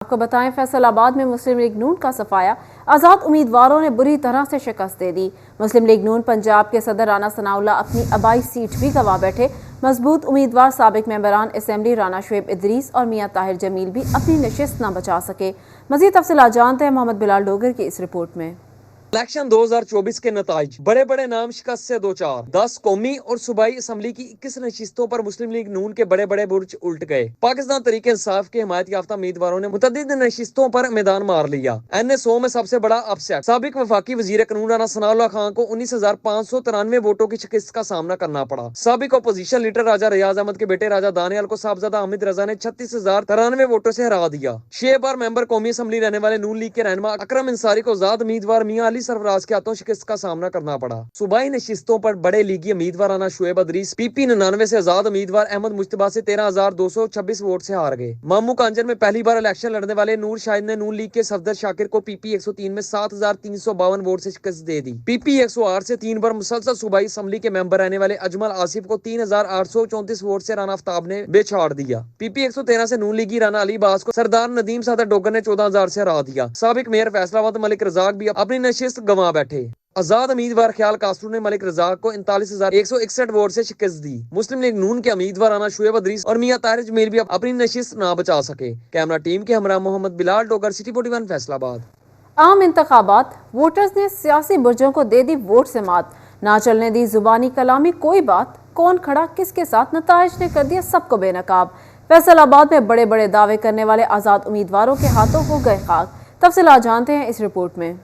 आपको बताएं, फैसल आबाद में मुस्लिम लीग नून का सफाया। आज़ाद उम्मीदवारों ने बुरी तरह से शिकस्त दे दी। मुस्लिम लीग नून पंजाब के सदर राना सनाउल्लाह अपनी आबाई सीट भी गंवा बैठे। मजबूत उम्मीदवार साबिक मेंबरान असेंबली राना शुएब इदरीस और मियां ताहिर जमील भी अपनी नशिस्त न बचा सके। मजीद तफसीलात जानते हैं मोहम्मद बिलाल डोगर की इस रिपोर्ट में। इलेक्शन 2024 के नताइज बड़े बड़े नाम शिकस्त से दो चार 10 कौमी और सूबाई असम्बली की 21 नशिस्तों पर मुस्लिम लीग नून के बड़े बड़े बुर्ज उल्ट गए। पाकिस्तान तरीके इंसाफ के हिमायत याफ्ता उम्मीदवारों ने मुतअद्दिद नशिस्तों पर मैदान मार लिया। NA 100 में सबसे बड़ा अपसेट, साबिक वफाकी वजीर कानून राना सनाउल्लाह खान को 19,593 वोटों की शिकस्त का सामना करना पड़ा। साबिक अपोजिशन लीडर राजा रियाज अहमद के बेटे राजा दानियाल को साहबजादा हामिद रजा ने 36,093 वोटों से हरा दिया। 6 बार मेंबर कौमी असम्बली रहने वाले नून लीग के रहनुमा अकरम अंसारी को आजाद उम्मीदवार मियां अली सरफराज के हाथों शिकस्त का सामना करना पड़ा। सूबाई नशिस्तों पर बड़े लीगी उम्मीदवार राना शुएब इदरीस PP 99 से आजाद उम्मीदवार अहमद मुश्तबा से 13,226 वोट से हार गए। मामू कांजर में पहली बार इलेक्शन लड़ने वाले नूर शाहिद ने नून लीग के सफदर शाकिर को PP 103 में 7,352 वोट से शिकस्त दे दी। PP 108 से 3 बार मुसलसल सूबाई असम्बली के मेंबर रहने वाले अजमल आसिफ को 3,834 वोट से राना आफ्ताब ने बेछाड़ दिया। PP 113 से नून लीगी राना अली बास को सरदार नदीम सादर डोगर ने 14,000 से हरा दिया। साबिक मेयर फैसलाबाद मलिक रजाक भी अपनी नशिस्त गंवा बैठे। आजाद उम्मीदवार ख्याल कासरू ने मलिक रजाक को 39,161 वोट से शिकस्त दी। मुस्लिम लीग नून के उम्मीदवार राना शुएब इदरीस और मियां ताहिर जमील भी अपनी नशिस्त ना बचा सके। कैमरा टीम के हमरा मोहम्मद बिलाल डोगर, सिटी 41 फैसलाबाद। आम इंतखाबात, वोटर्स ने सियासी बुर्जों को दे दी वोट से मात। ना चलने दी जुबानी कलामी कोई बात, कौन खड़ा किसके साथ, नताइज ने कर दिया सबको बेनकाब। फैसल आबाद में बड़े बड़े दावे करने वाले आजाद उम्मीदवारों के हाथों हो गए खाक। तफसीलात जानते हैं इस रिपोर्ट में।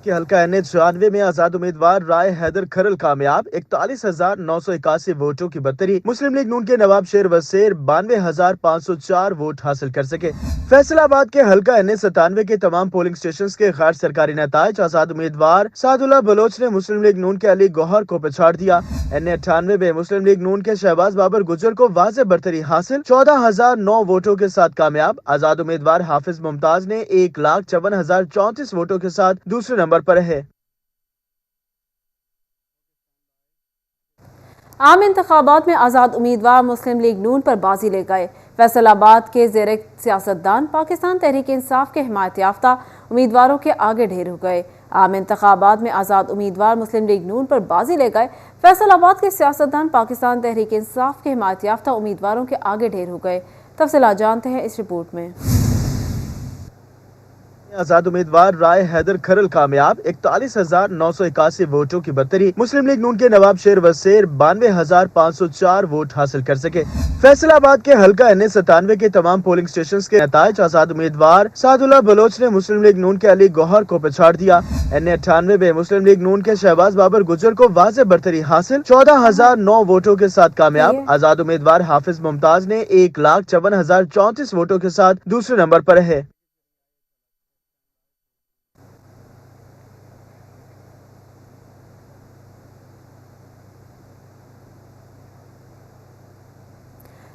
के हल्का NA 94 में आजाद उम्मीदवार राय हैदर खरल कामयाब, 41,981 वोटों की बरतरी मुस्लिम लीग नून के नवाब शेर वसेर 92,504 वोट हासिल कर सके। फैसलाबाद के हल्का NA 97 के तमाम पोलिंग स्टेशन के गैर सरकारी नताइज, आजाद उम्मीदवार सादुल्लाह बलोच ने मुस्लिम लीग नून के अली गौहर को पछाड़ दिया। NA 98 में मुस्लिम लीग नून के शहबाज बाबर गुजर को वाज़े बरतरी हासिल, 14,009 वोटों के साथ कामयाब। आजाद उम्मीदवार हाफिज मुमताज ने 1,54,034 वोटों के साथ दूसरे नंबर पर है। आम इंतखाबात में आज़ाद उम्मीदवार मुस्लिम लीग नून पर बाजी ले गए। फैसलाबाद के ज़ेरे सियासतदान पाकिस्तान तहरीक इंसाफ के हिमायत याफ्ता उम्मीदवारों के आगे ढेर हो गए। आम इंतखाबात में आज़ाद उम्मीदवार मुस्लिम लीग नून पर बाजी ले गए। फैसलाबाद के सियासतदान पाकिस्तान तहरीक इंसाफ के हिमायत याफ्ता उम्मीदवारों के आगे ढेर हो गए। तफसीलात जानते हैं इस रिपोर्ट में। आजाद उम्मीदवार राय हैदर खरल कामयाब, 41,981 वोटों की बरतरी मुस्लिम लीग नून के नवाब शेर वसेर 92,504 वोट हासिल कर सके। फैसलाबाद के हल्का NA 97 के तमाम पोलिंग स्टेशन के नताइज, आजाद उम्मीदवार सादुल्लाह बलोच ने मुस्लिम लीग नून के अली गौहर को पछाड़ दिया। NA 98 में मुस्लिम लीग नून के शहबाज बाबर गुजर को वाज़े बरतरी हासिल, 14,009 वोटों के साथ कामयाब। आजाद उम्मीदवार हाफिज मुमताज ने 1,54,034 वोटों के साथ दूसरे नंबर पर है।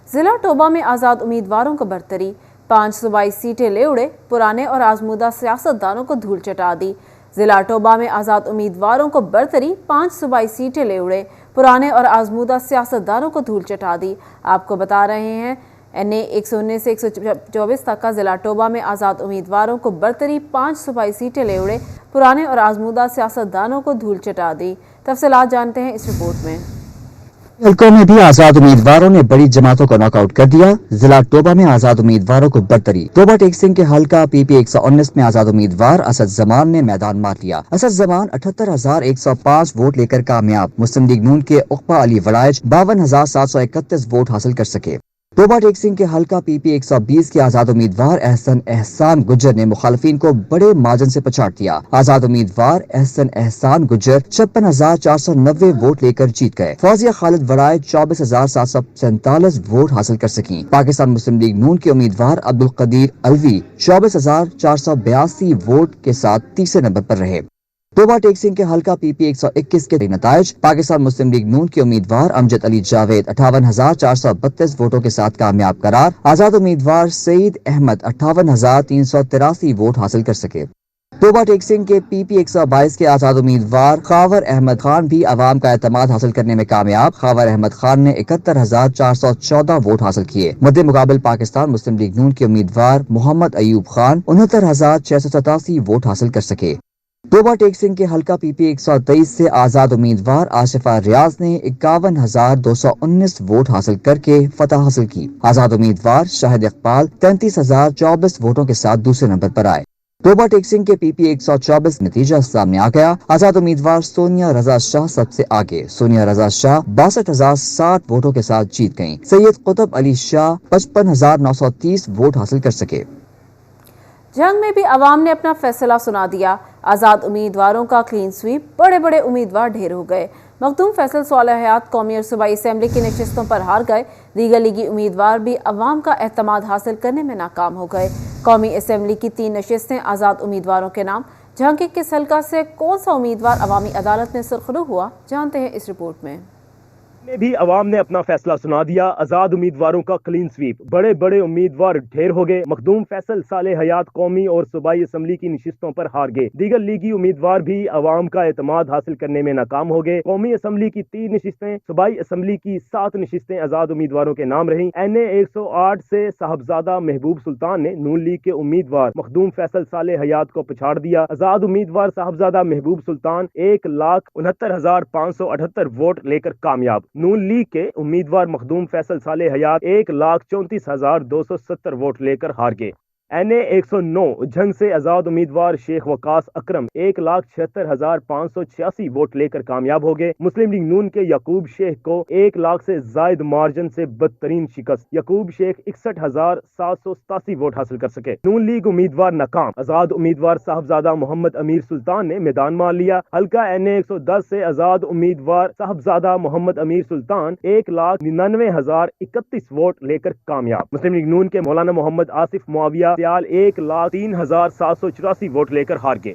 जिला टोबा में आज़ाद उम्मीदवारों को बरतरी, 5 सूबाई सीटें ले उड़े, पुराने और आजमूदा सियासतदानों को धूल चटा दी। जिला टोबा में आज़ाद उम्मीदवारों को बरतरी, 5 सूबाई सीटें ले उड़े, पुराने और आजमूदा सियासतदानों को धूल चटा दी। आपको बता रहे हैं NA 119 से 124 तक का जिला टोबा में आज़ाद उम्मीदवारों को बरतरी, 5 सूबाई सीटें ले उड़े, पुराने और आजमूदा सियासतदानों को धूल चटा दी। तफसीलात जानते हैं इस रिपोर्ट में। हल्कों में भी आजाद उम्मीदवारों ने बड़ी जमातों को नॉकआउट कर दिया। जिला टोबा में आजाद उम्मीदवारों को बरतरी, टोबा टेक सिंह के हल्का PP 119 में आजाद उम्मीदवार असद जमान ने मैदान मार लिया। असद जमान 78,105 वोट लेकर कामयाब। मुस्लिम लीग नून के उकबा अली वड़ाइज 52,731 वोट हासिल कर सके। टोबा टेक सिंह के हल्का PP 120 के आजाद उम्मीदवार एहसान गुज्जर ने मुखालफिन को बड़े मार्जिन से पछाड़ दिया। आजाद उम्मीदवार एहसान गुज्जर 56,490 वोट लेकर जीत गए। फौजिया खालिद वड़ाए 24,747 वोट हासिल कर सकी। पाकिस्तान मुस्लिम लीग नून के उम्मीदवार अब्दुल कदीर अलवी 24,482 वोट के साथ तीसरे नंबर पर रहे। टोबा टेक सिंह के हल्का PP 121 के नताइज, पाकिस्तान मुस्लिम लीग नून के उम्मीदवार अमजद अली जावेद 58,432 वोटों के साथ कामयाब करार। आजाद उम्मीदवार सईद अहमद 58,383 वोट हासिल कर सके। तोबा टेक सिंह के PP 122 के आजाद उम्मीदवार खावर अहमद खान भी अवाम का एतमाद हासिल करने में कामयाब। खावर अहमद खान ने 71,414 वोट हासिल किए। मद्दे मुकाबल पाकिस्तान मुस्लिम लीग नून के उम्मीदवार मोहम्मद अयूब खान 69,687 वोट हासिल कर सके। तोबा टेक सिंह के हल्का PP 123 से आजाद उम्मीदवार आशिफा रियाज ने 51,219 वोट हासिल करके फतह हासिल की। आजाद उम्मीदवार शाहिद इकबाल 33,024 वोटों के साथ दूसरे नंबर पर आए। तोबा टेक सिंह के PP 124 नतीजा सामने आ गया। आजाद उम्मीदवार सोनिया रजा शाह सबसे आगे। सोनिया रजा शाह 62,060 वोटों के साथ जीत गयीं। सैयद कुतुब अली शाह 55,930 वोट हासिल कर सके। जंग में भी अवाम ने अपना फैसला सुना दिया। आज़ाद उम्मीदवारों का क्लीन स्वीप, बड़े बड़े उम्मीदवार ढेर हो गए। मखदूम फैसल सालेह हयात कौमी और सूबाई असम्बली की नशिस्तों पर हार गए। दीगर लीगी उम्मीदवार भी अवाम का एतमाद हासिल करने में नाकाम हो गए। कौमी असम्बली की 3 नशिस्तें आज़ाद उम्मीदवारों के नाम। जंग के किस हल्का से कौन सा उम्मीदवार अवामी अदालत में सुरखरू हुआ, जानते हैं इस रिपोर्ट में। में भी अवाम ने अपना फैसला सुना दिया। आजाद उम्मीदवारों का क्लीन स्वीप, बड़े बड़े उम्मीदवार ढेर हो गए। मखदूम फैसल सालेह हयात कौमी और सूबाई असम्बली की नशिस्तों पर हार गए। दीगर लीगी उम्मीदवार भी अवाम का एतमाद हासिल करने में नाकाम हो गए। कौमी असम्बली की 3 नशिस्तें, सूबाई असम्बली की 7 नशिस्तें आजाद उम्मीदवारों के नाम रही। NA 108 से साहबजादा महबूब सुल्तान ने नून लीग के उम्मीदवार मखदूम फैसल सालेह हयात को पछाड़ दिया। आजाद उम्मीदवार साहबजादा महबूब सुल्तान 1,69,578 वोट लेकर कामयाब। नून लीग के उम्मीदवार मखदूम फैसल सालेह हयात 1,34,270 वोट लेकर हार गए। NA 109 जंग से आजाद उम्मीदवार शेख वकास अकरम 1,76,586 वोट लेकर कामयाब हो गए। मुस्लिम लीग नून के यकूब शेख को 1 लाख से जायद मार्जिन से बदतरीन शिकस्त। यकूब शेख 61,787 वोट हासिल कर सके। नून लीग उम्मीदवार नाकाम। आजाद उम्मीदवार साहबजादा मोहम्मद अमीर सुल्तान ने मैदान मार लिया। हल्का NA 110 से आजाद उम्मीदवार साहबजादा मोहम्मद अमीर सुल्तान 1,99,031 वोट लेकर कामयाब। मुस्लिम लीग नून के मौलाना मोहम्मद आसिफ मुआविया 1,03,784 वोट लेकर हार गए।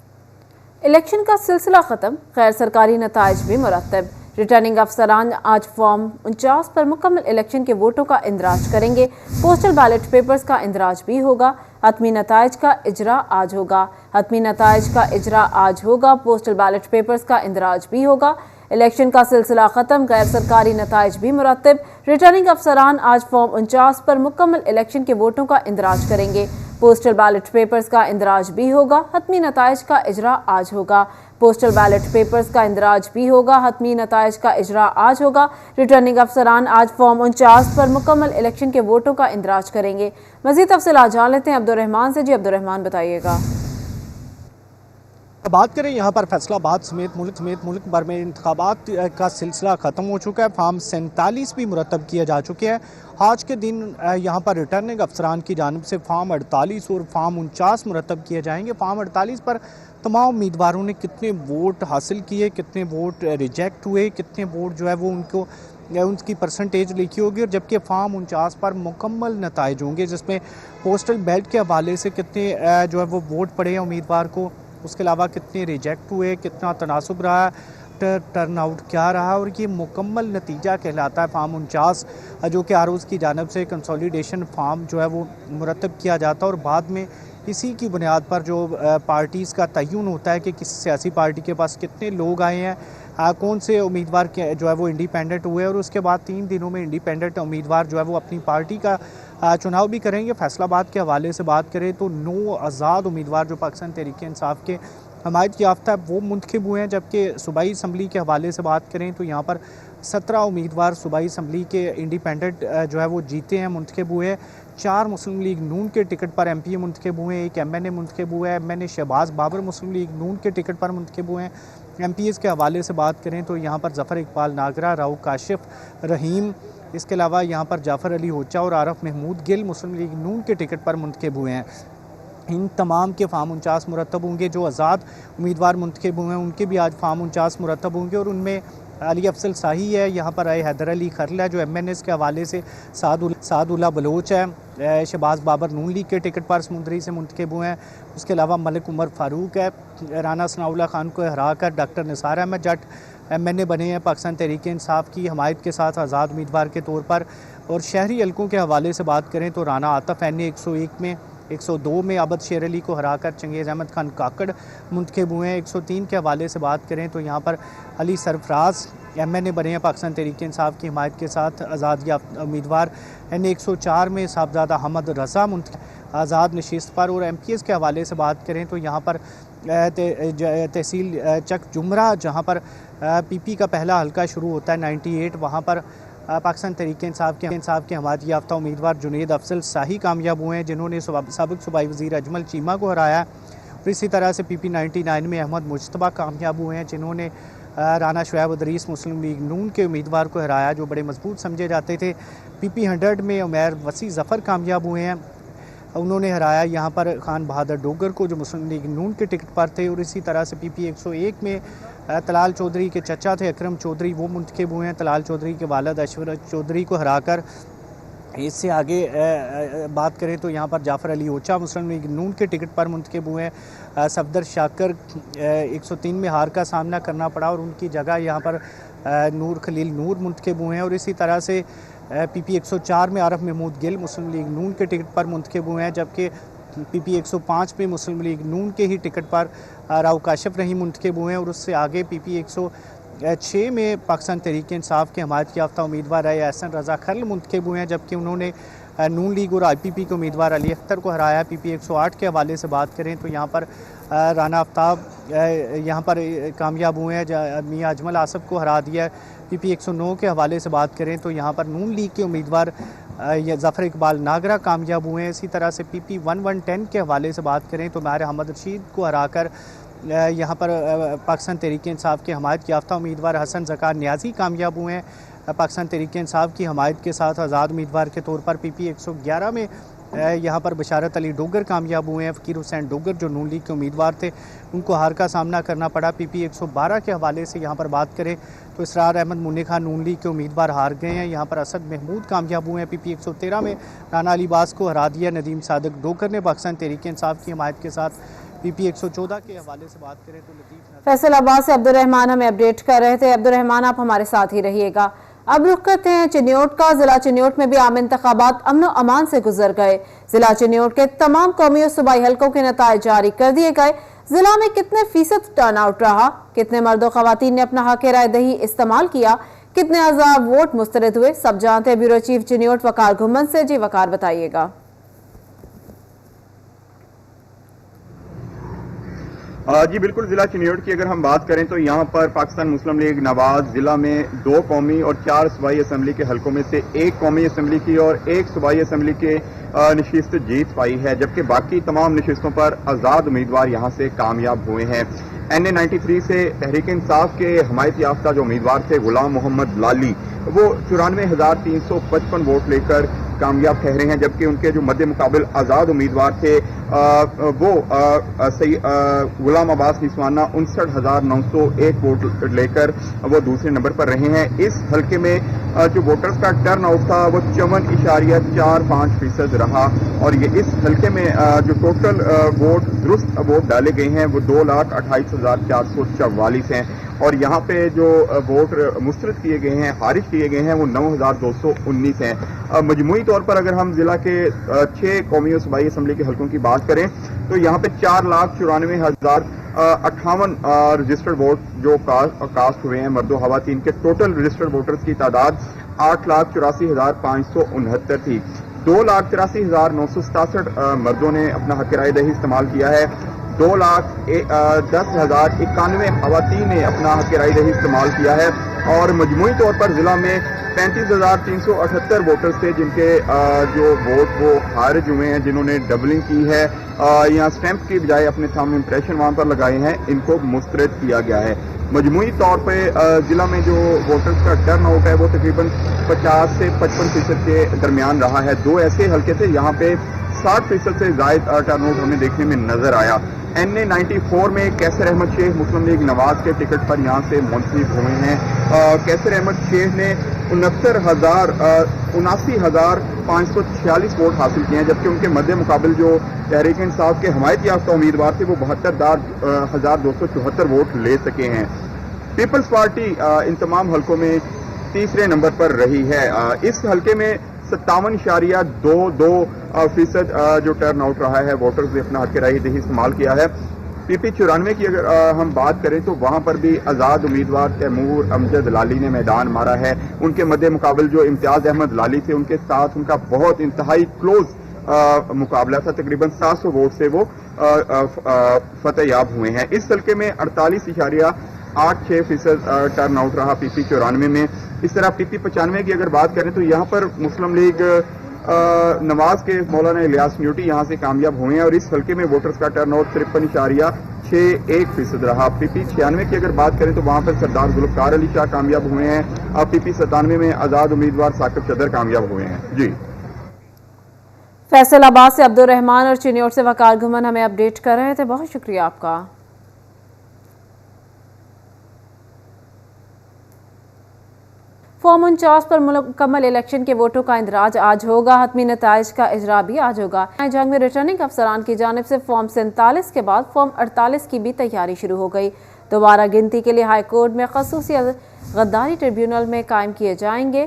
इलेक्शन का सिलसिला खत्म, गैर सरकारी नताइज भी मुरतब। रिटर्निंग अफसरान आज फॉर्म 49 पर मुकम्मल इलेक्शन के वोटों का इंदराज करेंगे। पोस्टल बैलेट पेपर्स का इंदराज भी होगा। हतमी नताइज का इजरा आज होगा। हतमी नताइज का इजरा आज होगा। पोस्टल बैलेट पेपर्स का इंदराज भी होगा। इलेक्शन का सिलसिला खत्म, गैर सरकारी नताइज भी मुरतब। रिटर्निंग अफसरान आज फॉर्म 49 पर मुकम्मल इलेक्शन के वोटों का इंदराज करेंगे। पोस्टल बैलेट पेपर्स का इंदराज भी होगा। हतमी नताइज का इजरा आज होगा। पोस्टल बैलेट पेपर्स का इंदराज भी होगा। हतमी नताइज का इजरा आज होगा। रिटर्निंग अफसरान आज फॉर्म 49 पर मुकम्मल इलेक्शन के वोटों का इंदराज करेंगे। मज़ीद तफसीलात जान लेते हैं अब्दुर्रहमान से। जी अब्दुर्रहमान, बताइएगा। बात करें यहाँ पर फैसलाबाद समेत मुल्क भर में इंतखाबात का सिलसिला ख़त्म हो चुका है। फार्म 47 भी मुरतब किए जा चुके हैं। आज के दिन यहाँ पर रिटर्निंग अफसरान की जानिब से फार्म 48 और फार्म 49 मुरतब किए जाएंगे। फार्म 48 पर तमाम उम्मीदवारों ने कितने वोट हासिल किए, कितने वोट रिजेक्ट हुए, कितने वोट जो है वो उनकी परसेंटेज लिखी होगी, और जबकि फार्म 49 पर मुकम्मल नताइज होंगे जिसमें पोस्टल बैलेट के हवाले से कितने जो है वो वोट पड़े हैं उम्मीदवार को, उसके अलावा कितने रिजेक्ट हुए, कितना तनासुब रहा, टर्न आउट क्या रहा, और ये मुकम्मल नतीजा कहलाता है फार्म 49 जो कि आरोज़ की जानिब से कंसोलिडेशन फार्म जो है वो मुरतब किया जाता है। और बाद में इसी की बुनियाद पर जो पार्टीज़ का तयन होता है कि किस सियासी पार्टी के पास कितने लोग आए हैं, कौन से उम्मीदवार के जो है वो इंडिपेंडेंट हुए, और उसके बाद 3 दिनों में इंडिपेंडेंट उम्मीदवार जो है वो अपनी पार्टी का चुनाव भी करेंगे। फैसलाबाद के हवाले से बात करें तो 9 आज़ाद उम्मीदवार जो पाकिस्तान तहरीक-ए-इंसाफ के हमायत याफ्ता है वो मुंतखब हुए हैं, जबकि सूबाई असम्बली के हवाले से बात करें तो यहाँ पर 17 उम्मीदवार सूबाई असम्बली के इंडिपेंडेंट जो है वो जीते हैं, मुंतखब हुए हैं। 4 मुस्लिम लीग नून के टिकट पर MPA मुंतखब हुए हैं, 1 MNA मुंतखब हुआ है। MNA शहबाज बाबर मुस्लिम लीग नून के टिकट पर मुंतखब हुए हैं। MPs के हवाले से बात करें तो यहाँ पर ज़फ़र इकबाल नागरा, राव काशिफ रहीम, इसके अलावा यहाँ पर जाफ़र अली होचा और आरफ महमूद गिल मुस्लिम लीग नून के टिकट पर मुंतखब हुए हैं। इन तमाम के फार्म 49 मुरतब होंगे। जो आज़ाद उम्मीदवार मुंतखब हुए हैं उनके भी आज फार्म 49 मुरतब होंगे, और उनमें अली अफसल शाही है, यहाँ पर आए हैदर अली खरल है जो MNS के हवाले से, सादुल्ला बलोच है, शहबाज बाबर नून लीग के टिकट पर समुंदरी से मुंतखब हुए हैं। उसके अलावा मलिक उमर फारूक है, राना सनाउल्लाह खान को हरा कर डॉक्टर निसार अहमद जट MNA बने हैं पाकिस्तान तहरीक-ए-इंसाफ की हमायत के साथ आज़ाद उम्मीदवार के तौर पर। और शहरी हलकों के हवाले से बात करें तो राना आतफ NA 101 में, 102 में अबद शेर अली को हराकर चंगेज़ अहमद खान काकड़ मुंतखब हुए हैं। 103 के हवाले से बात करें तो यहाँ पर अली सरफराज MNA बने हैं पाकिस्तान तहरीक इंसाफ की हिमायत के साथ आज़ाद याफ्ता उम्मीदवार। NA 104 में साहबजादा हमद रज़ा आज़ाद नशिस्त पर। और MPS के हवाले से बात करें तो यहाँ पर तहसील चक जुमरा जहाँ पर PP का पहला हल्का शुरू होता है 98, वहाँ पर पाकिस्तान तहरीक इंसाफ के हिमायत याफ्ता उम्मीदवार जुनेद अफजल शाही कामयाब हुए हैं, जिन्होंने साबिक़ सूबाई वज़ीर अजमल चीमा को हराया। और इसी तरह से PP 99 में अहमद मुजतबा कामयाब हुए हैं, जिन्होंने राना शुएब अदरीस मुस्लिम लीग नून के उम्मीदवार को हराया, जो बड़े मजबूत समझे जाते थे। PP 100 में उमैर वसी ज़फ़र कामयाब हुए हैं, उन्होंने हराया यहाँ पर खान बहादुर डोगर को, जो मुस्लिम लीग नून के टिकट पर थे। और इसी तरह से PP 101 में तलाल चौधरी के चचा थे अकरम चौधरी, वो मुंतखब हुए हैं। तलाल चौधरी के वालिद अशवर चौधरी को हराकर। इससे आगे बात करें तो यहाँ पर जाफ़र अली ओचा मुस्लिम लीग नून के टिकट पर मुंतखब हुए हैं। सफदर शाकर 103 में हार का सामना करना पड़ा और उनकी जगह यहाँ पर नूर खलील नूर मुंतखब हुए हैं। और इसी तरह से PP 104 में आरफ महमूद गिल मुस्लिम लीग नून के टिकट पर मुंतखब हुए हैं, जबकि PP 105 में मुस्लिम लीग नून के ही टिकट पर राव काशिफ रहीम मुंतखब हुए हैं। और उससे आगे PP 106 में पाकिस्तान तहरीक इंसाफ के हिमायत याफ्ता उम्मीदवार एहसन रज़ा खरल मुंतखब हुए हैं, जबकि उन्होंने नून लीग और IPP के उम्मीदवार अली अख्तर को हराया। PP 108 के हवाले से बात करें तो यहाँ पर राना आफ्ताब यहाँ पर कामयाब हुए हैं, मियाँ अजमल आसफ को हरा दिया। PP 109 के हवाले से बात करें तो यहाँ पर नून लीग के उम्मीदवार ज़फ़र इकबाल नागरा कामयाब हुए हैं। इसी तरह से PP 1110 के हवाले से बात करें तो माहिर अहमद रशीद को हराकर यहाँ पर पाकिस्तान तहरीक इंसाफ के हिमायत याफ्ता उम्मीदवार हसन ज़कार नियाज़ी कामयाब हुए हैं। पाकिस्तान तहरीक इंसाफ की हिमायत के साथ आज़ाद उम्मीदवार के तौर पर PP 111 में यहाँ पर बशारत अली डोगर कामयाब हुए हैं। फ़कीर हुसैन डोगर जो नून लीग के उम्मीदवार थे, उनको हार का सामना करना पड़ा। PP 112 के हवाले से यहाँ पर बात करें तो इसरार अहमद मुन्नी खान नून लीग के उम्मीदवार हार गए हैं। यहाँ पर असद महमूद कामयाब हुए हैं। PP 113 में राना अली बास को हरा दिया। नदीम सादिक डोगर ने पाकिस्तान तहरीक इंसाफ की हिमायत के साथ। PP 114 के हवाले से बात करें तो लतीफ़ फैसलाबाद से अब्दुर्रहमान हमें अपडेट कर रहे थे। अब्दुर्रहमान, आप हमारे साथ ही रहिएगा। अब रुख करते हैं चिन्योट का। जिला चिन्योट में भी आम इंतखाबात अमन व अमान से गुजर गए। जिला चिन्योट के तमाम कौमी और सूबाई हलकों के नताइज जारी कर दिए गए। जिला में कितने फीसद टर्न आउट रहा, कितने मर्द व खवातीन ने अपना हक राय दही इस्तेमाल किया, कितने हजार वोट मुस्तरद हुए, सब जानते हैं ब्यूरो चीफ चिन्योट वकार घुमन से। जी वकार, बताइएगा। जी बिल्कुल, जिला चिन्योट की अगर हम बात करें तो यहाँ पर पाकिस्तान मुस्लिम लीग नवाज जिला में 2 कौमी और 4 सूबाई असम्बली के हलकों में से 1 कौमी असम्बली की और 1 सूबाई असम्बली के नशिस्त जीत पाई है, जबकि बाकी तमाम नशिस्तों पर आज़ाद उम्मीदवार यहाँ से कामयाब हुए हैं। NA 93 से तहरीक इंसाफ के हिमायत याफ्ता जो उम्मीदवार थे गुलाम मोहम्मद लाली, वो 94,355 वोट लेकर कामयाब ठहरे हैं, जबकि उनके जो मद्दे मुकाबिल आज़ाद उम्मीदवार थे वो गुलाम अब्बास निस्वाना 59,901 वोट लेकर वो दूसरे नंबर पर रहे हैं। इस हल्के में जो वोटर्स का टर्न आउट था वो 54.45% रहा और ये इस हल्के में जो टोटल वोट दुरुस्त वोट डाले गए हैं वो 2,28,444 हैं और यहाँ पे जो वोट मुस्तरद किए गए हैं, खारिज किए गए हैं, वो 9,219 हैं। मजमूई तौर पर अगर हम जिला के 6 कौमी और सूबाई असम्बली के हलकों की बात करें तो यहाँ पे 4,94,058 रजिस्टर्ड वोट जो कास्ट हुए हैं मर्दो खवातीन के। टोटल रजिस्टर्ड वोटर्स की तादाद 8,84,569 थी। 2,83,967 मर्दों ने अपना हक राय दही इस्तेमाल किया है। 2,10,091 खवातीन ने अपना हक राय दही इस्तेमाल किया है और मजमूई तौर पर जिला में 35,378 वोटर्स थे जिनके जो वोट वो खारिज हुए हैं, जिन्होंने डबलिंग की है या स्टैंप की बजाय अपने थंब इंप्रेशन वहां पर लगाए हैं, इनको मुस्तरद किया गया है। मजमूई तौर पे जिला में जो वोटर्स का टर्न आउट है वो तकरीबन 50 से 55% के दरमियान रहा है। 2 ऐसे हल्के थे यहाँ पे 60% से ज्यादा टर्न आउट हमें देखने में नजर आया। NA 94 में कैसर अहमद शेख मुस्लिम लीग नवाज के टिकट पर यहाँ से मुंतखब हुए हैं। कैसर अहमद शेख ने 79,546 वोट हासिल किए हैं, जबकि उनके मद्दे मुकाबिल जो तहरीक इंसाफ के हिमायत याफ्ता उम्मीदवार थे वो 72,274 वोट ले सके हैं। पीपल्स पार्टी इन तमाम हलकों में तीसरे नंबर पर रही है। इस हलके में 57.22% جو ٹرن آؤٹ رہا ہے، ووٹرز نے اپنا حق رائے دہی استعمال کیا ہے۔ پی پی 94 کی اگر ہم بات کریں تو وہاں پر بھی آزاد امیدوار تیمور امجد لالی نے میدان مارا ہے۔ ان کے مد مقابل جو امتیاز احمد لالی تھے، ان کے ساتھ ان کا بہت انتہائی کلوز مقابلہ تھا، تقریباً 700 ووٹ سے وہ فتح یاب ہوئے ہیں۔ اس حلقے میں 48.86% ٹرن آؤٹ رہا پی پی 94 میں۔ اس طرح پی پی 95 کی اگر بات کریں تو یہاں پر مسلم لیگ نواز کے مولانا الیاس نیوٹی یہاں سے کامیاب ہوئے ہیں، اور اس حلقے میں ووٹرز کا ٹرن آؤٹ 53.61% رہا۔ پی پی 96 کی اگر بات کریں تو وہاں پر سردار ذوالفقار علی شاہ کامیاب ہوئے ہیں، اور پی پی 97 میں آزاد امیدوار ثاقب چدر کامیاب ہوئے ہیں۔ جی فیصل آباد سے عبد الرحمان اور چنیوٹ سے وقار گھمن ہمیں اپڈیٹ کر رہے تھے، بہت شکریہ آپ کا۔ فارم 49 پر مکمل الیکشن کے ووٹوں کا اندراج آج ہوگا، حتمی نتائج کا اجرا بھی آج ہوگا۔ جنگ میں ریٹرننگ افسران کی جانب سے فارم 47 کے بعد فارم 48 کی بھی تیاری شروع ہو گئی۔ دوبارہ گنتی کے لیے ہائی کورٹ میں خصوصی غداری ٹریبیونل میں قائم کیے جائیں گے۔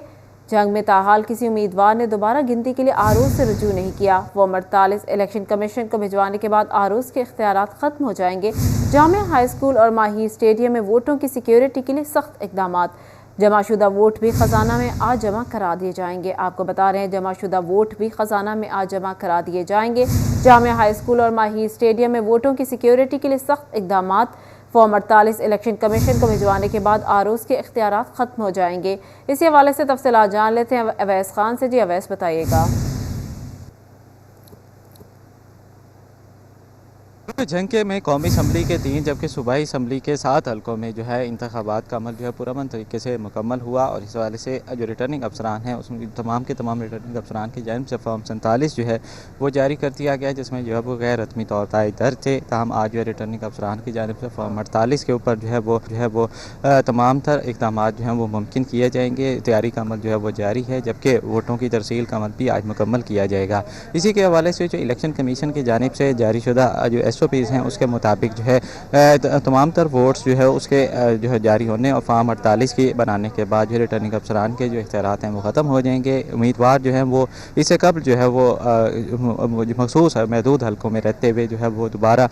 جنگ میں تاحال کسی امیدوار نے دوبارہ گنتی کے لیے آروز سے رجوع نہیں کیا۔ فارم 48 الیکشن کمیشن کو بھجوانے کے بعد آروز کے اختیارات ختم ہو جائیں گے۔ جامعہ ہائی اسکول اور ماہی اسٹیڈیم میں ووٹوں کی سیکیورٹی کے لیے سخت اقدامات۔ جمع شدہ ووٹ بھی خزانہ میں آج جمع کرا دیے جائیں گے۔ آپ کو بتا رہے ہیں جمع شدہ ووٹ بھی خزانہ میں آج جمع کرا دیے جائیں گے۔ جامعہ ہائی اسکول اور ماہی اسٹیڈیم میں ووٹوں کی سیکیورٹی کے لیے سخت اقدامات۔ فارم 48 الیکشن کمیشن کو بھجوانے کے بعد آروز کے اختیارات ختم ہو جائیں گے۔ اسی حوالے سے تفصیلات جان لیتے ہیں اویس خان سے۔ جی اویس بتائیے گا۔ جنگ میں قومی اسمبلی کے 3 جبکہ صوبائی اسمبلی کے 7 حلقوں میں جو ہے انتخابات کا عمل جو ہے پرامن طریقے سے مکمل ہوا، اور اس حوالے سے جو ریٹرننگ افسران ہیں اس میں تمام کے تمام ریٹرننگ افسران کی جانب سے فارم 47 جو ہے وہ جاری کر دیا گیا، جس میں جو ہے وہ غیر حتمی طور تائید درج تھے۔ تاہم آج جو ہے ریٹرننگ افسران کی جانب سے فارم 48 کے اوپر جو ہے وہ تمام تر اقدامات جو ہیں وہ ممکن کیے جائیں گے۔ تیاری کا عمل جو ہے وہ جاری ہے، جبکہ ووٹوں کی ترسیل کا عمل بھی آج مکمل کیا جائے گا۔ اسی کے حوالے سے جو الیکشن کمیشن کی جانب سے جاری شدہ جو SOPs ہیں اس کے مطابق جو ہے تمام تر ووٹس جو ہے اس کے جو ہے جاری ہونے اور فارم 48 کی بنانے کے بعد جو ریٹرننگ افسران کے جو اختیارات ہیں وہ ختم ہو جائیں گے۔ امیدوار جو ہیں وہ اس سے قبل جو ہے وہ مخصوص محدود حلقوں میں رہتے ہوئے جو ہے وہ دوبارہ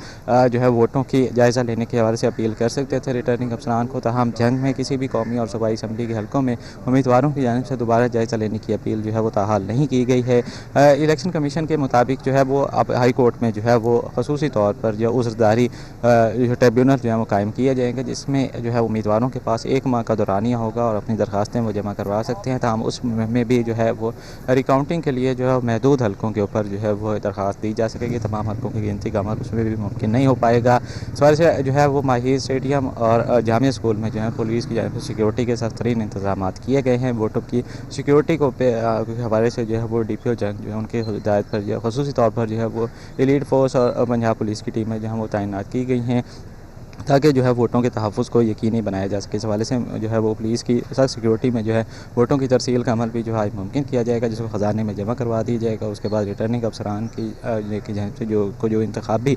جو ہے ووٹوں کی جائزہ لینے کے حوالے سے اپیل کر سکتے تھے ریٹرننگ افسران کو۔ تاہم جنگ میں کسی بھی قومی اور صوبائی اسمبلی کے حلقوں میں امیدواروں کی جانب سے دوبارہ جائزہ لینے کی اپیل جو ہے وہ تاحال نہیں کی گئی ہے۔ الیکشن کمیشن کے مطابق جو ہے وہ اب ہائی کورٹ میں جو ہے وہ خصوصی طور پر جو عذرداری ٹریبیونل جو ہے وہ قائم کیے جائیں گے، جس میں جو ہے امیدواروں کے پاس 1 ماہ کا دورانیہ ہوگا اور اپنی درخواستیں وہ جمع کروا سکتے ہیں۔ تاہم اس میں بھی جو ہے وہ ریکاؤنٹنگ کے لیے جو ہے محدود حلقوں کے اوپر جو ہے وہ درخواست دی جا سکے گی۔ تمام حلقوں کی گنتی کا عمل اس میں بھی ممکن نہیں ہو پائے گا۔ اس وجہ سے جو ہے وہ ماہی اسٹیڈیم اور جامعہ اسکول میں جو ہے پولیس کی جانب سے سیکیورٹی کے سخت ترین انتظامات کیے گئے ہیں۔ ووٹوں کی سیکیورٹی کو حوالے سے جو ہے وہ DPO جنگ جو ہے ان کی ہدایت پر جو ہے خصوصی طور پر جو ہے وہ ایلیٹ فورس اور پنجاب پولیس کی ٹیمیں جو ہیں وہ تعینات کی گئی ہیں تاکہ جو ہے ووٹوں کے تحفظ کو یقینی بنایا جا سکے۔ اس حوالے سے جو ہے وہ پولیس کی سخت سیکیورٹی میں جو ہے ووٹوں کی ترسیل کا عمل بھی جو ہے ممکن کیا جائے گا، جس کو خزانے میں جمع کروا دی جائے گا۔ اس کے بعد ریٹرننگ افسران کی جانب سے جو انتخابی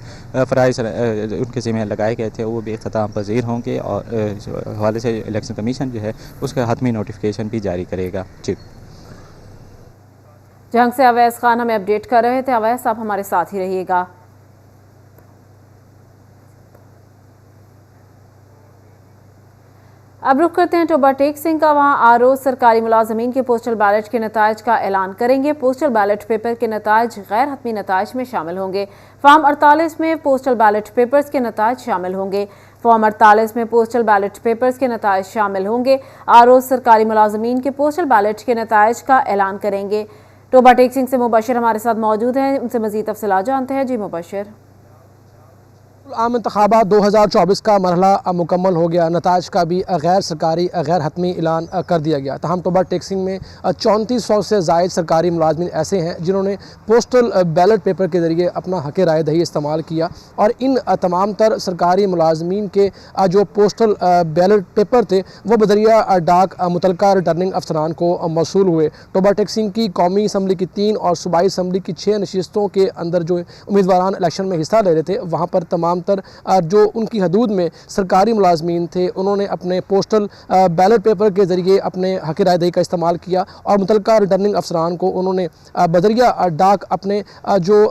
فرائض ان کے ذمہ لگائے گئے تھے وہ بھی اختتام پذیر ہوں گے، اور اس حوالے سے الیکشن کمیشن جو ہے اس کا حتمی نوٹیفیکیشن بھی جاری کرے گا۔ جی جنگ سے اویس خان ہمیں اپڈیٹ کر رہے تھے۔ اویس آپ ہمارے ساتھ ہی رہیے گا۔ اب رخ کرتے ہیں ٹوبہ ٹیک سنگھ کا۔ وہاں آروز سرکاری ملازمین کے پوسٹل بیلٹ کے نتائج کا اعلان کریں گے۔ پوسٹل بیلٹ پیپر کے نتائج غیر حتمی نتائج میں شامل ہوں گے۔ فارم 48 میں پوسٹل بیلٹ پیپرز کے نتائج شامل ہوں گے۔ فارم 48 میں پوسٹل بیلٹ پیپرز کے نتائج شامل ہوں گے۔ آروز سرکاری ملازمین کے پوسٹل بیلٹ کے نتائج کا اعلان کریں گے۔ ٹوبہ ٹیک سنگھ سے مبشر ہمارے ساتھ موجود ہیں، ان سے مزید تفصیلات جانتے ہیں۔ جی مبشر۔ عام انتخابات 2024 کا مرحلہ مکمل ہو گیا، نتائج کا بھی غیر سرکاری غیر حتمی اعلان کر دیا گیا۔ تاہم ٹوبہ ٹیک سنگھ میں 3400 سے زائد سرکاری ملازمین ایسے ہیں جنہوں نے پوسٹل بیلٹ پیپر کے ذریعے اپنا حق رائے دہی استعمال کیا، اور ان تمام تر سرکاری ملازمین کے جو پوسٹل بیلٹ پیپر تھے وہ بذریعہ ڈاک متعلقہ ریٹرننگ افسران کو موصول ہوئے۔ ٹوبہ ٹیک سنگھ کی قومی اسمبلی کی 3 اور صوبائی اسمبلی کی 6 نشستوں کے اندر جو امیدواران الیکشن میں حصہ لے رہے تھے وہاں پر تمام तमाम तर जो उनकी हदूद में सरकारी मुलाजमीन थे उन्होंने अपने पोस्टल बैलेट पेपर के ज़रिए अपने हक़ राय दही का इस्तेमाल किया और मुतल्लिका रिटर्निंग अफसरान को उन्होंने बदरिया डाक अपने जो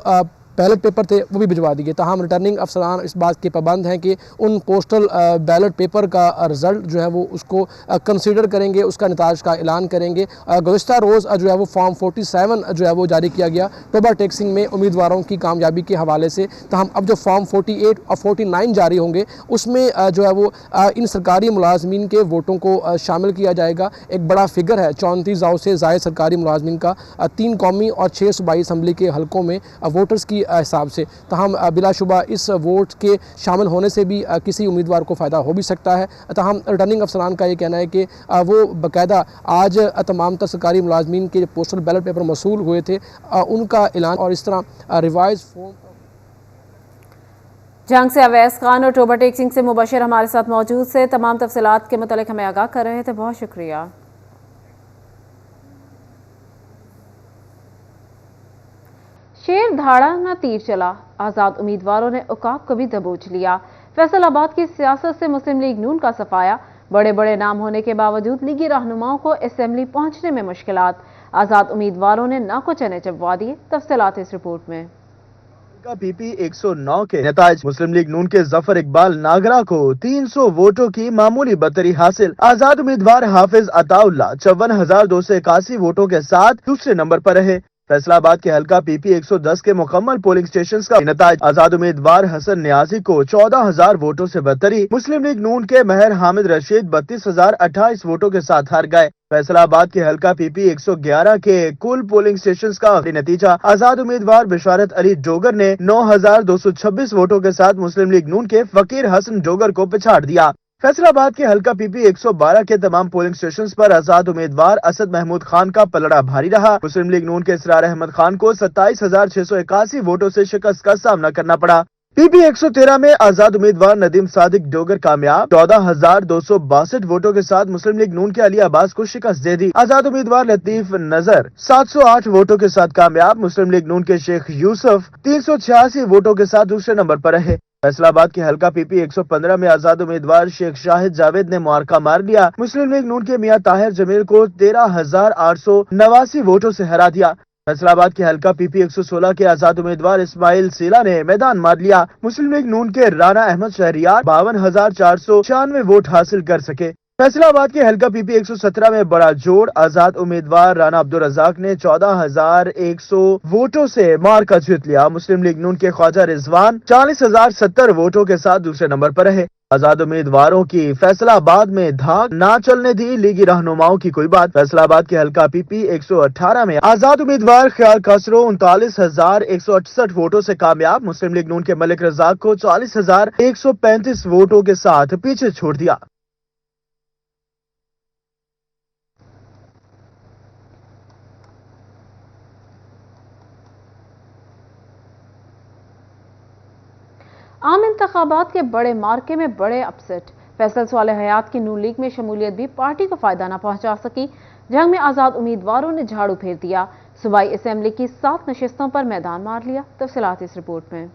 बैलेट पेपर थे वो भी भिजवा दिए। ताहम रिटर्निंग अफसरान इस बात के पाबंद हैं कि उन पोस्टल बैलेट पेपर का रिज़ल्ट जो है वो उसको कंसीडर करेंगे, उसका नताज का ऐलान करेंगे। गुज़िश्ता रोज़ जो है वो फॉर्म 47 जो है वो जारी किया गया टोबा टेक्सिंग में उम्मीदवारों की कामयाबी के हवाले से। ताहम अब जो फॉर्म 48 और 49 जारी होंगे उसमें जो है वो इन सरकारी मुलाजमीन के वोटों को शामिल किया जाएगा। एक बड़ा फिगर है 34,000 से ज़ायद सरकारी मुलाजमीन का 3 कौमी और 6 सूबाई असम्बली के हलकों में वोटर्स की हिसाब से। तहम बिलाशुबा इस वोट के शामिल होने से भी किसी उम्मीदवार को फ़ायदा हो भी सकता है। तहम रिटर्निंग अफसरान का ये कहना है कि वो बाकायदा आज तमाम तर सरकारी मुलाजमीन के पोस्टल बैलेट पेपर मसूल हुए थे उनका ऐलान और इस तरह रिवाइज फॉर्म। जंग से अवैस खान और टोबा टेक्सिंग से मुबशिर हमारे साथ मौजूद से तमाम तफसीलात के मुतालिक हमें आगाह कर रहे थे, बहुत शुक्रिया। शेर धाड़ा न तीर चला, आज़ाद उम्मीदवारों ने उकाब को भी दबोच लिया। फैसलाबाद की सियासत से मुस्लिम लीग नून का सफाया। बड़े बड़े नाम होने के बावजूद लीगी रहनुमाओं को असेंबली पहुंचने में मुश्किलात। आज़ाद उम्मीदवारों ने नाको चने चबवा दिए। तफसीलात इस रिपोर्ट में। PP 109 के नताज मुस्लिम लीग नून के जफर इकबाल नागरा को 300 वोटों की मामूली बरतरी हासिल। आज़ाद उम्मीदवार हाफिज अताउल्ला 54,281 वोटों के साथ दूसरे नंबर पर रहे। फैसलाबाद के हल्का PP 110 के मुकम्मल पोलिंग स्टेशन का नताज आज़ाद उम्मीदवार हसन न्याजी को 14,000 वोटों से बरतरी। मुस्लिम लीग नून के महर हामिद रशीद 32,028 वोटों के साथ हार गए। फैसलाबाद के हल्का PP 111 के कुल पोलिंग स्टेशन का नतीजा आज़ाद उम्मीदवार बिशारत अली डोगर ने 9,226 वोटों के साथ मुस्लिम लीग नून के फकीर हसन डोगर को पिछाड़ दिया। फैसलाबाद के हल्का PP 112 के तमाम पोलिंग स्टेशंस पर आज़ाद उम्मीदवार असद महमूद खान का पलड़ा भारी रहा। मुस्लिम लीग नून के इसरार अहमद खान को 27,681 वोटों से शिकस्त का सामना करना पड़ा। PP 113 में आज़ाद उम्मीदवार नदीम सादिक डोगर कामयाब 14,262 वोटों के साथ मुस्लिम लीग नून के अली अब्बास को शिकस्त दे दी। आज़ाद उम्मीदवार लतीफ नजर 708 वोटों के साथ कामयाब। मुस्लिम लीग नून के शेख यूसुफ 386 वोटों के साथ दूसरे नंबर पर रहे। फैसलाबाद के हल्का PP 115 में आज़ाद उम्मीदवार शेख शाहिद जावेद ने मुआरका मार लिया। मुस्लिम लीग नून के मियां ताहिर जमील को 13,889 वोटों से हरा दिया। फैसलाबाद के हल्का PP 116 के आज़ाद उम्मीदवार इस्माइल सीला ने मैदान मार लिया। मुस्लिम लीग नून के राना अहमद शहरियार 52,496 वोट हासिल कर सके। फैसलाबाद के हल्का PP 117 में बड़ा जोड़ आज़ाद उम्मीदवार राना अब्दुल रज़ाक ने 14,100 वोटों से मार्का जीत लिया। मुस्लिम लीग नून के ख्वाजा रिजवान 40,070 वोटों के साथ दूसरे नंबर पर रहे। आज़ाद उम्मीदवारों की फैसलाबाद में धाक ना चलने दी लीगी रहनुमाओं की कोई बात। फैसलाबाद के हल्का PP 118 में आज़ाद उम्मीदवार ख्याल खसरो 39,168 वोटों से कामयाब। मुस्लिम लीग नून के मलिक रज़ाक को 40,135 वोटों के साथ पीछे छोड़ दिया। आम इंतखाबात के बड़े मार्के में बड़े अपसेट। फैसल साले हयात की नून लीग में शमूलियत भी पार्टी को फायदा न पहुंचा सकी। जंग में आज़ाद उम्मीदवारों ने झाड़ू फेर दिया। सूबाई असेंबली की 7 नशिस्तों पर मैदान मार लिया। तफसीलात इस रिपोर्ट में।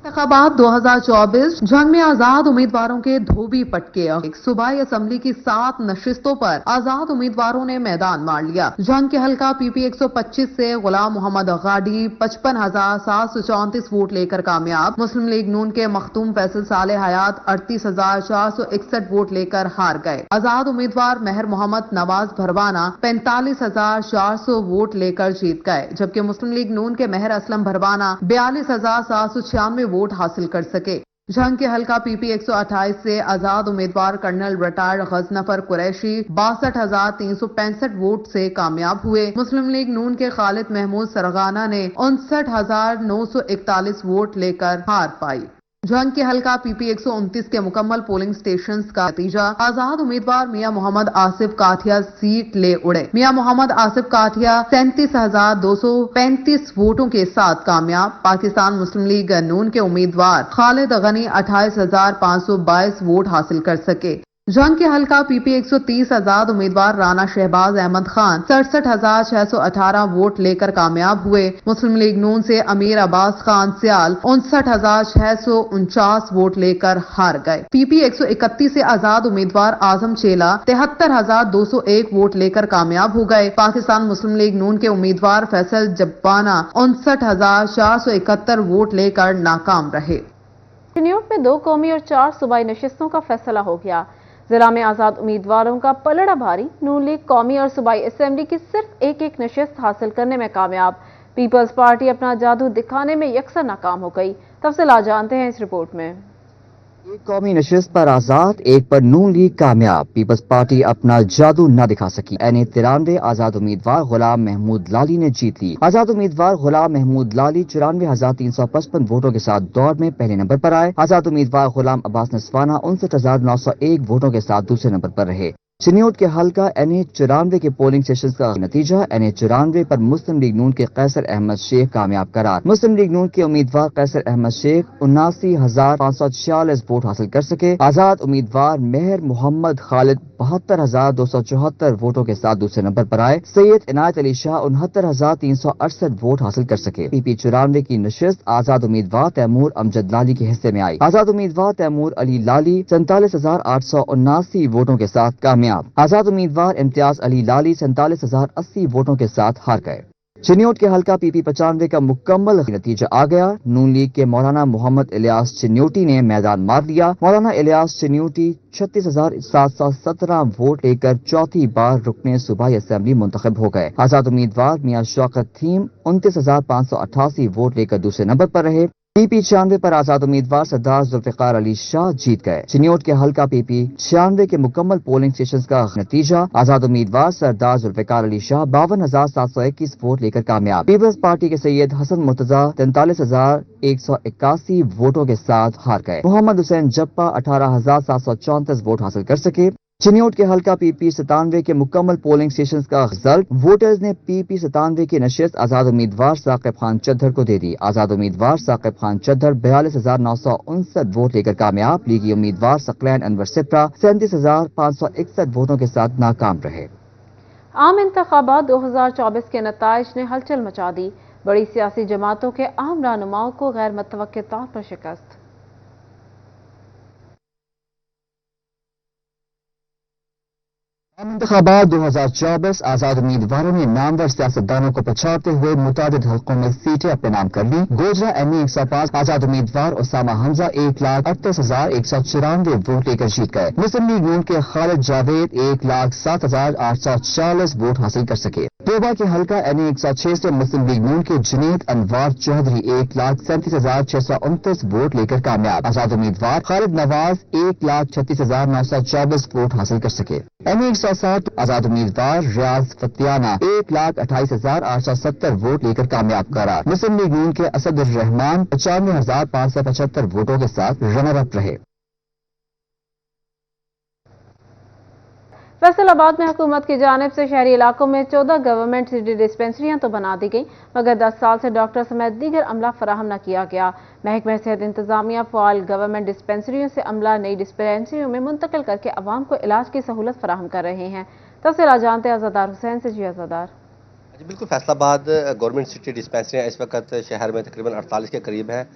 इंतखाबात 2024 जंग में आजाद उम्मीदवारों के धोबी पटके। सूबाई असेंबली की 7 नशिस्तों पर आजाद उम्मीदवारों ने मैदान मार लिया। जंग के हल्का PP 125 से गुलाम मोहम्मद गाड़ी 55,734 वोट लेकर कामयाब। मुस्लिम लीग नून के मखदूम फैसल साले हयात 38,461 वोट लेकर हार गए। आजाद उम्मीदवार महर मोहम्मद नवाज भरवाना 45,400 वोट लेकर जीत गए, जबकि मुस्लिम लीग नून के महर असलम भरवाना 42,796 वोट हासिल कर सके। जंग के हल्का PP 128 से आजाद उम्मीदवार colonel retired Ghazanfar Qureshi 62,365 vote से कामयाब हुए। मुस्लिम लीग नून के खालिद महमूद सरगाना ने 59,941 वोट लेकर हार पाई। जंग के हल्का PP 129 के मुकम्मल पोलिंग स्टेशंस का नतीजा आजाद उम्मीदवार मियां मोहम्मद आसिफ काठिया सीट ले उड़े। मियां मोहम्मद आसिफ काठिया 37,235 वोटों के साथ कामयाब। पाकिस्तान मुस्लिम लीग नून के उम्मीदवार खालिद गनी 28,522 वोट हासिल कर सके। जंग के हल्का पीपी 130 आजाद उम्मीदवार राना शहबाज अहमद खान 67,618 वोट लेकर कामयाब हुए। मुस्लिम लीग नून से अमीर अब्बास खान सियाल 59,649 वोट लेकर हार गए। पीपी 131 से आजाद उम्मीदवार आजम चेला 73,201 वोट लेकर कामयाब हो गए। पाकिस्तान मुस्लिम लीग नून के उम्मीदवार फैसल जब्बाना 59,471 वोट लेकर नाकाम रहे। चिन्योट में 2 कौमी और 4 सूबाई नशिस्तों का फैसला हो गया। जिला में आजाद उम्मीदवारों का पलड़ा भारी। नून लीग कौमी और सूबाई असेंबली की सिर्फ एक नशिस्त हासिल करने में कामयाब। पीपल्स पार्टी अपना जादू दिखाने में यकसर नाकाम हो गई। तफसीलात जानते हैं इस रिपोर्ट में। एक कौमी नशिस्त पर आजाद, एक पर नून लीग कामयाब। पीपल्स पार्टी अपना जादू न दिखा सकी। NA-93 आजाद उम्मीदवार गुलाम महमूद लाली ने जीत ली। आजाद उम्मीदवार गुलाम महमूद लाली 94,355 वोटों के साथ दौड़ में पहले नंबर पर आए। आजाद उम्मीदवार गुलाम अब्बास नसवाना 59,901 वोटों के साथ दूसरे नंबर पर रहे। चिन्योट के हल्का NA-94 के पोलिंग सेशन का नतीजा NA-94 पर मुस्लिम लीग नून के कैसर अहमद शेख कामयाब करार। मुस्लिम लीग नून के उम्मीदवार कैसर अहमद शेख 79,546 वोट हासिल कर सके। आजाद उम्मीदवार मेहर मोहम्मद खालिद 72,274 वोटों के साथ दूसरे नंबर पर आए। सैयद इनायत अली शाह 69,368 वोट हासिल कर सके। PP-94 की नशिस्त आजाद उम्मीदवार तैमूर अमजद लाली के हिस्से में आई। आजाद उम्मीदवार तैमूर अली लाली 47,879 वोटों के साथ कामयाब। आजाद उम्मीदवार इम्तियाज अली लाली 47,080 वोटों के साथ हार गए। चिन्योट के हल्का PP-95 का मुकम्मल नतीजा आ गया। नून लीग के मौलाना मोहम्मद इलियास चिन्योटी ने मैदान मार लिया। मौलाना इलियास चिन्योटी 36,717 वोट लेकर चौथी बार रुकने सूबाई असेंबली मुंतखब हो गए। आजाद उम्मीदवार मियां शौकत थीम 29,588 वोट लेकर दूसरे नंबर पर रहे। PP-96 पर आजाद उम्मीदवार सरदार जुल्फिकार अली शाह जीत गए। चिन्योट के हल्का PP-96 के मुकम्मल पोलिंग स्टेशन का नतीजा आजाद उम्मीदवार सरदार जुल्फिकार अली शाह 52,721 वोट लेकर कामयाब। पीपल्स पार्टी के सैयद हसन मुर्तजा 43,181 वोटों के साथ हार गए। मोहम्मद हुसैन जप्पा 18,734 वोट हासिल कर सके। चिन्योट के हल्का PP-97 के मुकम्मल पोलिंग स्टेशन का रिजल्ट वोटर्स ने PP-97 की नशिस्त आजाद उम्मीदवार साकिब खान चद्दर को दे दी। आजाद उम्मीदवार साकिब खान चद्दर 42,959 वोट लेकर कामयाब। लीगी उम्मीदवार सकलैन अनवर सिप्रा 37,561 वोटों के साथ नाकाम रहे। आम इंतखाबात 2024 के नताइज ने हलचल मचा दी। बड़ी सियासी जमातों के अहम रहनुमाओं को गैर मुतवक्के तौर पर शिकस्त। इंतखाबात 2024 आजाद उम्मीदवारों ने नामवर सियासतदानों को पछाड़ते हुए मुताबिद हल्कों में सीटें अपने नाम कर ली। गोजरा ME-105 आजाद उम्मीदवार उसामा हमजा 1,38,194 वोट लेकर जीत गए। मुस्लिम लीग नून के खालिद जावेद 1,07,840 वोट हासिल कर सके। तोबा के हल्का NA-106 से मुस्लिम लीग नून के जुनेद अनवार चौधरी 1,37,629 वोट लेकर कामयाब। आजाद उम्मीदवार खालिद नवाज 1,36,924 वोट हासिल कर सके। ME-107 आजाद उम्मीदवार रियाज फतियाना 1,28,870 वोट लेकर कामयाब करार। मुस्लिम लीग नून के असद उर रहमान 95,575 वोटों के साथ रनर अप रहे। फैसलाबाद में हुकूमत की जानिब से शहरी इलाकों में 14 गवर्नमेंट सिटी डिस्पेंसरियां तो बना दी गई, मगर 10 साल से डॉक्टर समेत दीगर अमला फराहम न किया गया। महकमा सेहत इंतजामिया फ़ाल गवर्नमेंट डिस्पेंसरियों से अमला नई डिस्पेंसरियों में मुंतकिल करके अवाम को इलाज की सहूलत फराहम कर रहे हैं। तफसीलात जानते हैं अज़ादार हुसैन से। जी अज़ादार। जी बिल्कुल, फैसलाबाद गवर्नमेंट सिटी डिस्पेंसरियाँ इस वक्त शहर में तकरीबन 48 के करीब हैं,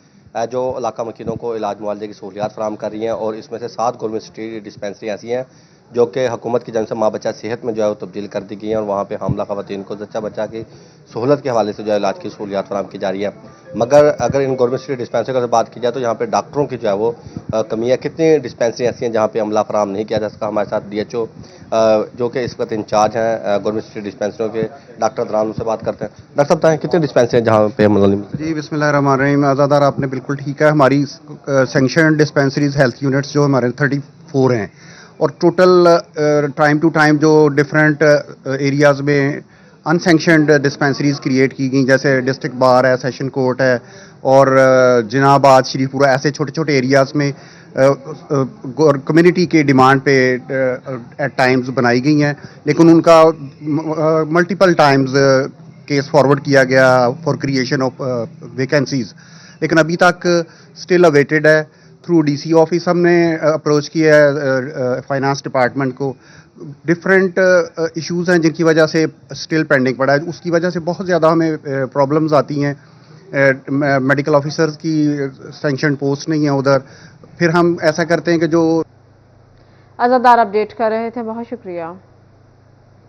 जो इलाका मकीनों को इलाज मुआवजे की सहूलियात फराहम कर रही हैं। और इसमें से 7 गवर्नमेंट सिटी डिस्पेंसरी ऐसी हैं जो कि हुकूमत की जानिब से माँ बच्चा सेहत में जो है वो तब्दील कर दी गई हैं, और वहाँ पे हमला ख़वातीन को जच्चा बच्चा की सहूलत के हवाले से जो है इलाज की सहूलियात फराहम की जा रही है। मगर अगर इन गवर्नमेंट सिटी डिस्पेंसरी की बात की जाए तो यहाँ पे डॉक्टरों की जो है वो कमी है। कितनी डिस्पेंसरी ऐसी हैं जहाँ पे अमला फराहम नहीं किया जा सका। हमारे साथ DHO जो कि इस वक्त इंचार्ज हैं गवर्नमेंट सिटी डिस्पेंसरियों के, डॉक्टर दरान, उनसे बात करते हैं। डॉक्टर साहब बताएं कितनी डिस्पेंसरी हैं जहाँ पे अमला नहीं? जी बिस्मिल्लाहिर्रहमानिर्रहीम। आज़ादार, आपने बिल्कुल ठीक है। हमारी सैंक्शन डिस्पेंसरीज हेल्थ यूनिट्स जो हमारे 34 हैं, और टोटल टाइम टू टाइम जो डिफरेंट एरियाज़ में अनसेंक्शनड डिस्पेंसरीज क्रिएट की गई, जैसे डिस्ट्रिक्ट बार है, सेशन कोर्ट है, और जिनाबाद, श्रीपुरा, ऐसे छोटे छोटे एरियाज़ में कम्युनिटी के डिमांड पे एट टाइम्स बनाई गई हैं, लेकिन उनका मल्टीपल टाइम्स केस फॉरवर्ड किया गया फॉर क्रिएशन ऑफ वैकेंसीज़, लेकिन अभी तक स्टिल अवेटेड है। थ्रू डीसी ऑफिस हमने अप्रोच किया है फाइनेंस डिपार्टमेंट को. डिफरेंट इश्यूज़ हैं जिनकी वजह से स्टिल पेंडिंग पड़ा है. उसकी वजह से बहुत ज़्यादा हमें प्रॉब्लम्स आती हैं. मेडिकल ऑफिसर्स की सैंक्शन पोस्ट नहीं है उधर. फिर हम ऐसा करते हैं कि जो आज़ादार अपडेट कर रहे थे, बहुत शुक्रिया.